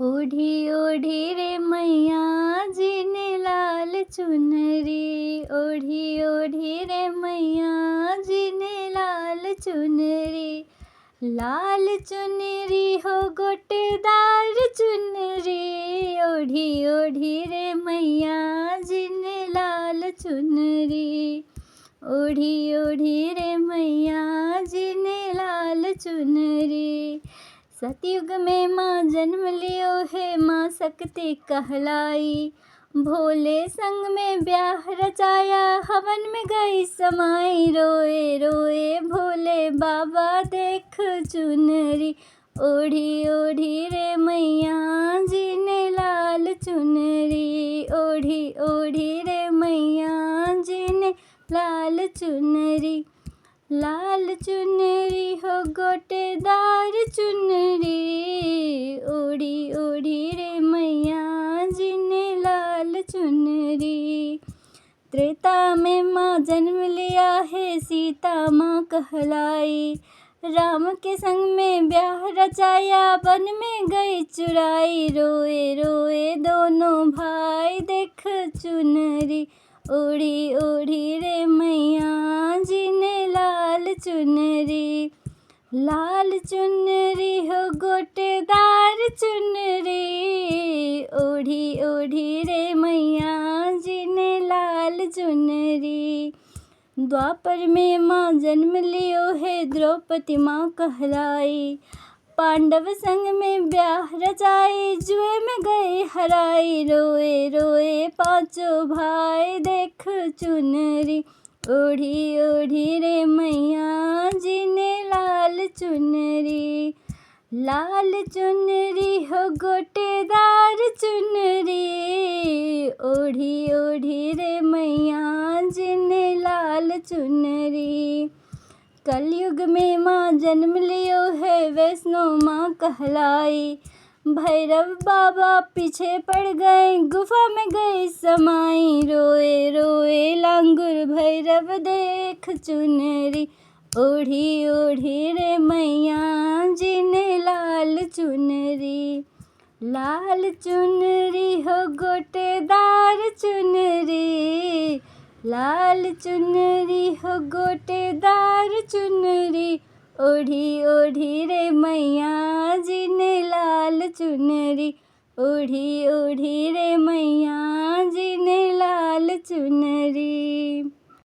ओढ़ी ओढ़ी रे मैया जी ने लाल चुनरी, ओढ़ी ओढ़ी रे मैया जी ने लाल चुनरी। लाल चुनरी हो गोटेदार चुनरी, ओढ़ी ओढ़ी रे मैया जी ने लाल चुनरी। ओढ़ी ओढ़ी रे मैया जी ने लाल चुनरी। सतयुग में माँ जन्म लियो है माँ शक्ति कहलाई। भोले संग में ब्याह रचाया हवन में गई समाई। रोए रोए भोले बाबा देख चुनरी, ओढ़ी ओढ़ी रे मैया जी ने लाल चुनरी। ओढ़ी ओढ़ी रे मैया जी ने लाल चुनरी। लाल चुनरी हो गोटेदार चुनरी, ओढ़ी ओढ़ी रे मैया जी ने लाल चुनरी। त्रेता में माँ जन्म लिया है सीता माँ कहलाई। राम के संग में ब्याह रचाया वन में गई चुराई। रोए रोए दोनों भाई देख चुनरी, ओढ़ी ओढ़ी रे मैया जी ने लाल चुनरी। लाल चुनरी हो गोटेदार चुनरी, ओढ़ी ओढ़ी रे मैया जी ने लाल चुनरी। द्वापर में माँ जन्म लियो है द्रौपदी माँ कहलाई। पांडव संग में ब्याह रचाई जुए में गए हराई। रोए रोए पांचों भाई देख चुनरी, ओढ़ी ओढ़ी रे मैया जी ने लाल चुनरी। लाल चुनरी हो गोटेदार चुनरी, ओढ़ी ओढ़ी रे मैया जी ने लाल चुनरी। कलयुग में माँ जन्म लियो है वैष्णो माँ कहलाई। भैरव बाबा पीछे पड़ गए गुफा में गए समाई। रोए रोए लांगुर भैरव देख चुनरी, ओढ़ी ओढ़ी रे मैया जी ने लाल चुनरी। लाल चुनरी हो गोटेदार चुनरी, लाल चुनरी हो गोटेदार चुनरी, ओढ़ी ओढ़ी रे मैया जी ने लाल चुनरी। ओढ़ी ओढ़ी रे मैया जी ने लाल चुनरी।